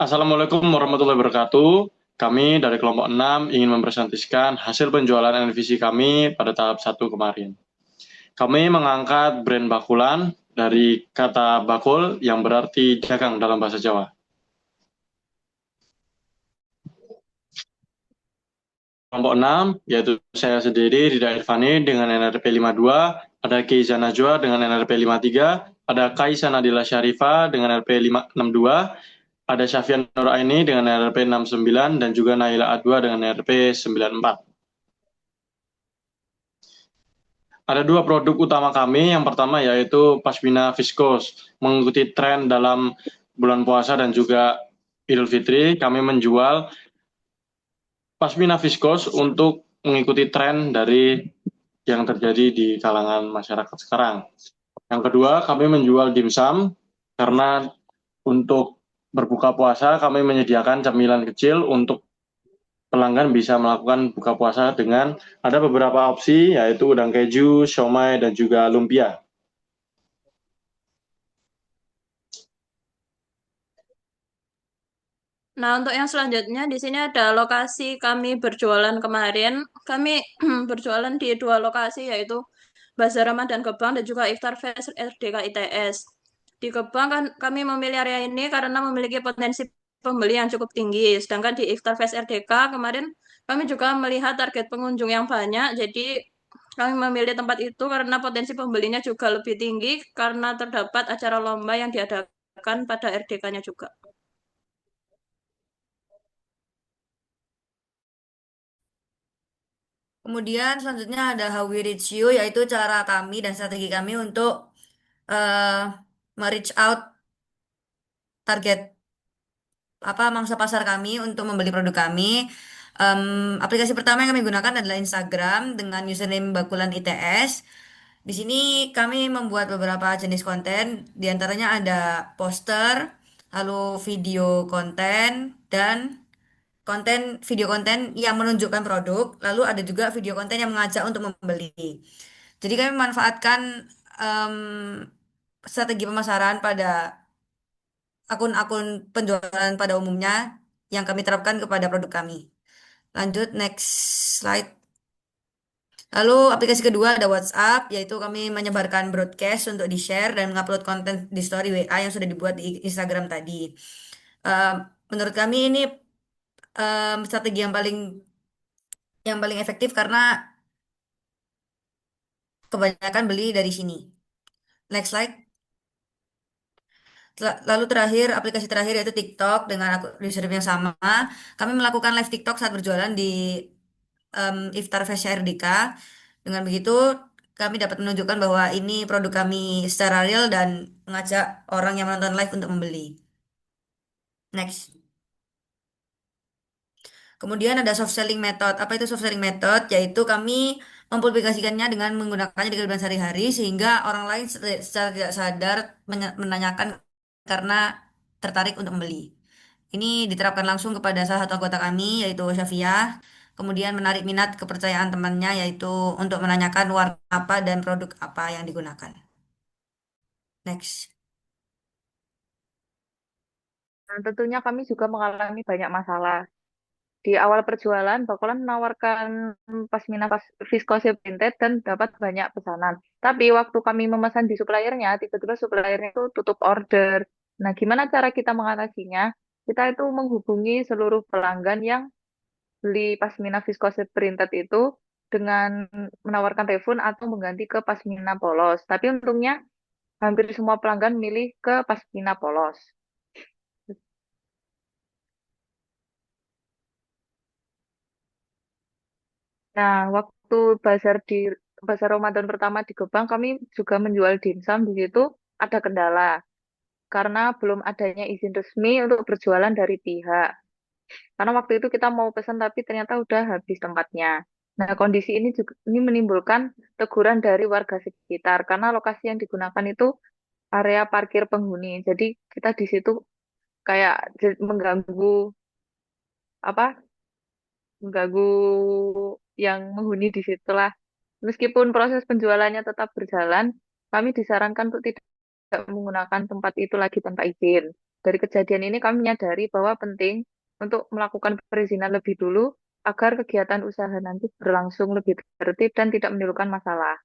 Assalamualaikum warahmatullahi wabarakatuh. Kami dari kelompok 6 ingin mempresentasikan hasil penjualan NVC kami pada tahap 1 kemarin. Kami mengangkat brand bakulan dari kata bakul yang berarti dagang dalam bahasa Jawa. Kelompok 6, yaitu saya sendiri, Rida Irfani dengan NRP 52, ada Keiza Najwa dengan NRP 53, ada Kaisa Nadila Syarifa dengan NRP 562, ada Syafian Nur Aini dengan NRP 69, dan juga Naila Adwa dengan NRP 94. Ada dua produk utama kami. Yang pertama yaitu Pashmina Viscose. Mengikuti tren dalam bulan puasa dan juga Idul Fitri, kami menjual Pashmina Viscose untuk mengikuti tren dari yang terjadi di kalangan masyarakat sekarang. Yang kedua, kami menjual dimsum karena untuk berbuka puasa kami menyediakan camilan kecil untuk pelanggan bisa melakukan buka puasa dengan ada beberapa opsi yaitu udang keju, siomay, dan juga lumpia. Nah, untuk yang selanjutnya di sini ada lokasi kami berjualan kemarin. Kami berjualan di dua lokasi yaitu Bazar Ramadan Gebang dan juga Iftar Fest RDK ITS. Di Gebang kan kami memilih area ini karena memiliki potensi pembeli yang cukup tinggi. Sedangkan di Iftar Fest RDK kemarin kami juga melihat target pengunjung yang banyak. Jadi kami memilih tempat itu karena potensi pembelinya juga lebih tinggi karena terdapat acara lomba yang diadakan pada RDK-nya juga. Kemudian selanjutnya ada How We Reach You, yaitu cara kami dan strategi kami untuk eh reach out target mangsa pasar kami untuk membeli produk kami. Aplikasi pertama yang kami gunakan adalah Instagram dengan username Bakulan ITS. Di sini kami membuat beberapa jenis konten, di antaranya ada poster, lalu video konten, dan video konten yang menunjukkan produk, lalu ada juga video konten yang mengajak untuk membeli. Jadi kami memanfaatkan em, strategi pemasaran pada akun-akun penjualan pada umumnya yang kami terapkan kepada produk kami. Lanjut, next slide. Lalu aplikasi kedua ada WhatsApp, yaitu kami menyebarkan broadcast untuk di-share dan mengupload konten di story WA yang sudah dibuat di Instagram tadi. Eh, Menurut kami ini strategi yang paling efektif karena kebanyakan beli dari sini. Next slide. Lalu terakhir, aplikasi terakhir yaitu TikTok dengan username yang sama. Kami melakukan live TikTok saat berjualan di Iftar Fasya RDK. Dengan begitu, kami dapat menunjukkan bahwa ini produk kami secara real dan mengajak orang yang menonton live untuk membeli. Next. Kemudian ada soft selling method. Apa itu soft selling method? Yaitu kami mempublikasikannya dengan menggunakannya di kehidupan sehari-hari sehingga orang lain secara tidak sadar menanyakan karena tertarik untuk membeli. Ini diterapkan langsung kepada salah satu anggota kami yaitu Syafiah. Kemudian menarik minat kepercayaan temannya yaitu untuk menanyakan warna apa dan produk apa yang digunakan. Next. Nah, tentunya kami juga mengalami banyak masalah. Di awal perjualan, Bakulan menawarkan pasmina viskose printed dan dapat banyak pesanan. Tapi waktu kami memesan di suppliernya, tiba-tiba suppliernya itu tutup order. Nah, gimana cara kita mengatasinya? Kita itu menghubungi seluruh pelanggan yang beli pasmina viskose printed itu dengan menawarkan refund atau mengganti ke pasmina polos. Tapi untungnya hampir semua pelanggan milih ke pasmina polos. Nah, waktu bazar Ramadan pertama di Gebang, kami juga menjual dimsum. Di situ ada kendala karena belum adanya izin resmi untuk berjualan dari pihak. Karena waktu itu kita mau pesan tapi ternyata udah habis tempatnya. Nah, kondisi ini juga ini menimbulkan teguran dari warga sekitar karena lokasi yang digunakan itu area parkir penghuni. Jadi kita di situ kayak mengganggu apa? Mengganggu yang menghuni di situlah. Meskipun proses penjualannya tetap berjalan, kami disarankan untuk tidak menggunakan tempat itu lagi tanpa izin. dari kejadian ini kami menyadari bahwa penting untuk melakukan perizinan lebih dulu agar kegiatan usaha nanti berlangsung lebih tertib dan tidak menimbulkan masalah.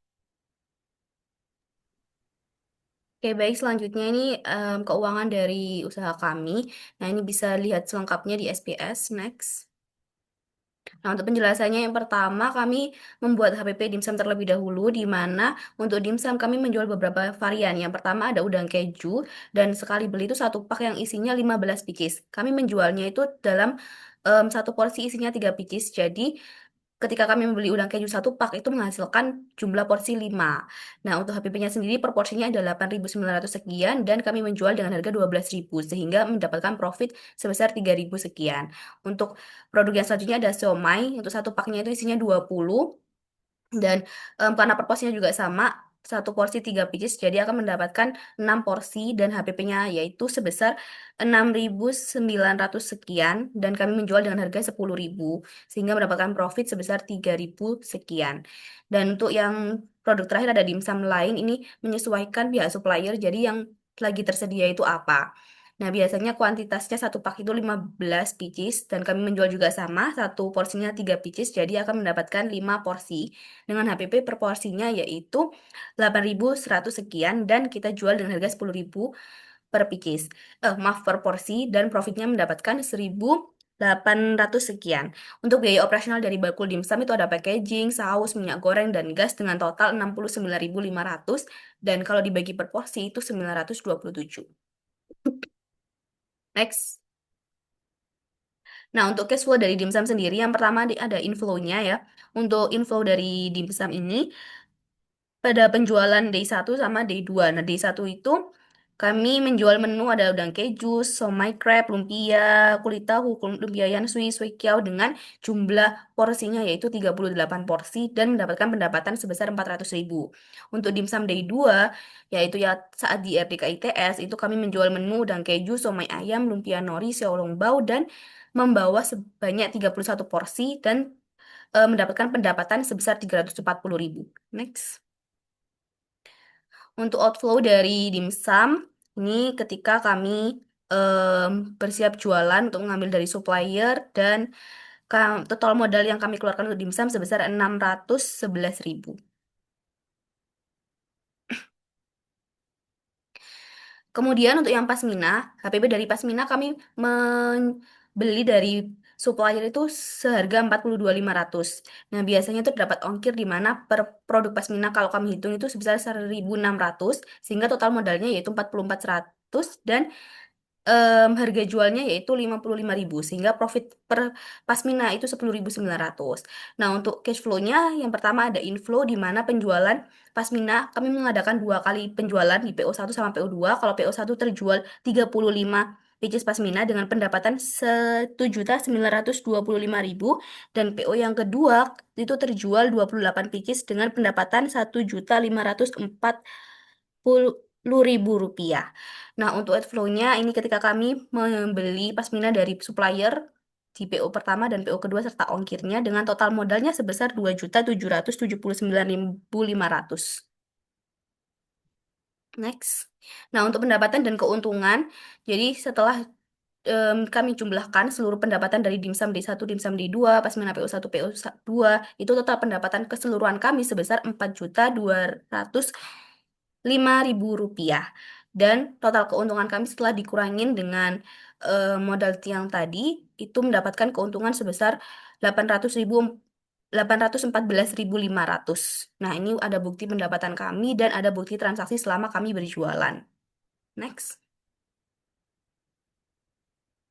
Oke, baik. Selanjutnya ini keuangan dari usaha kami. Nah, ini bisa lihat selengkapnya di SPS. Next. Nah, untuk penjelasannya yang pertama, kami membuat HPP dimsum terlebih dahulu, di mana untuk dimsum kami menjual beberapa varian. Yang pertama ada udang keju, dan sekali beli itu satu pak yang isinya 15 pieces. Kami menjualnya itu dalam satu porsi isinya 3 pieces. Jadi, ketika kami membeli udang keju satu pak itu menghasilkan jumlah porsi 5. Nah, untuk HPP-nya sendiri per porsinya ada 8.900 sekian dan kami menjual dengan harga 12.000 sehingga mendapatkan profit sebesar 3.000 sekian. Untuk produk yang selanjutnya ada siomay, untuk satu paknya itu isinya 20 dan karena porsinya juga sama, satu porsi 3 pieces, jadi akan mendapatkan 6 porsi dan HPP-nya yaitu sebesar 6.900 sekian dan kami menjual dengan harga 10.000 sehingga mendapatkan profit sebesar 3.000 sekian. Dan untuk yang produk terakhir ada dimsum lain, ini menyesuaikan pihak supplier, jadi yang lagi tersedia itu apa. Nah, biasanya kuantitasnya satu pak itu 15 pieces dan kami menjual juga sama, satu porsinya 3 pieces, jadi akan mendapatkan 5 porsi dengan HPP per porsinya yaitu 8.100 sekian dan kita jual dengan harga 10.000 per pieces. Maaf, per porsi dan profitnya mendapatkan 1.800 sekian. Untuk biaya operasional dari bakul dimsum itu ada packaging, saus, minyak goreng, dan gas dengan total 69.500 dan kalau dibagi per porsi itu 927. Next. Nah, untuk cash flow dari dimsum sendiri, yang pertama ada inflow-nya ya. Untuk inflow dari dimsum ini, pada penjualan day 1 sama day 2. Nah, day 1 itu kami menjual menu ada udang keju, somai crab, lumpia, kulit tahu, lumpia yansui, sui kiao dengan jumlah porsinya yaitu 38 porsi dan mendapatkan pendapatan sebesar 400.000. Untuk dimsum day 2, yaitu ya saat di RDK ITS, itu kami menjual menu udang keju, somai ayam, lumpia nori, xiaolong bao, dan membawa sebanyak 31 porsi dan mendapatkan pendapatan sebesar 340.000. Next. Untuk outflow dari dimsum, ini ketika kami bersiap jualan untuk mengambil dari supplier dan total modal yang kami keluarkan untuk dimsum sebesar 611.000. Kemudian untuk yang pasmina, HPP dari pasmina kami membeli dari supplier itu seharga 42.500. Nah, biasanya itu terdapat ongkir di mana per produk pasmina kalau kami hitung itu sebesar 1.600 sehingga total modalnya yaitu 44.100 dan harga jualnya yaitu 55.000 sehingga profit per pasmina itu 10.900. Nah, untuk cash flow-nya yang pertama ada inflow di mana penjualan pasmina kami mengadakan 2 kali penjualan di PO1 sama PO2. Kalau PO1 terjual 35 pieces pasmina dengan pendapatan 1.925.000 dan PO yang kedua itu terjual 28 pieces dengan pendapatan 1.540.000 rupiah. Nah, untuk outflow-nya ini ketika kami membeli pasmina dari supplier di PO pertama dan PO kedua serta ongkirnya dengan total modalnya sebesar 2.779.500. Next. Nah, untuk pendapatan dan keuntungan, jadi setelah kami jumlahkan seluruh pendapatan dari dimsum D1, dimsum D2, pasmina PO1, PO2, itu total pendapatan keseluruhan kami sebesar 4.205.000 rupiah. Dan total keuntungan kami setelah dikurangin dengan modal tiang tadi, itu mendapatkan keuntungan sebesar 814.500. Nah, ini ada bukti pendapatan kami dan ada bukti transaksi selama kami berjualan. Next.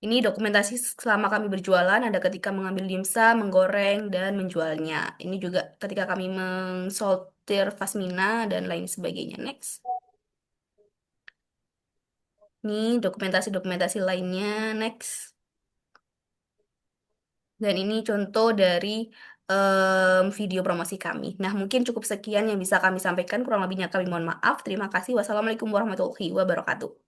Ini dokumentasi selama kami berjualan, ada ketika mengambil dimsum, menggoreng, dan menjualnya. Ini juga ketika kami mensortir pasmina dan lain sebagainya. Next. Ini dokumentasi-dokumentasi lainnya. Next. Dan ini contoh dari video promosi kami. Nah, mungkin cukup sekian yang bisa kami sampaikan. Kurang lebihnya kami mohon maaf. Terima kasih. Wassalamualaikum warahmatullahi wabarakatuh.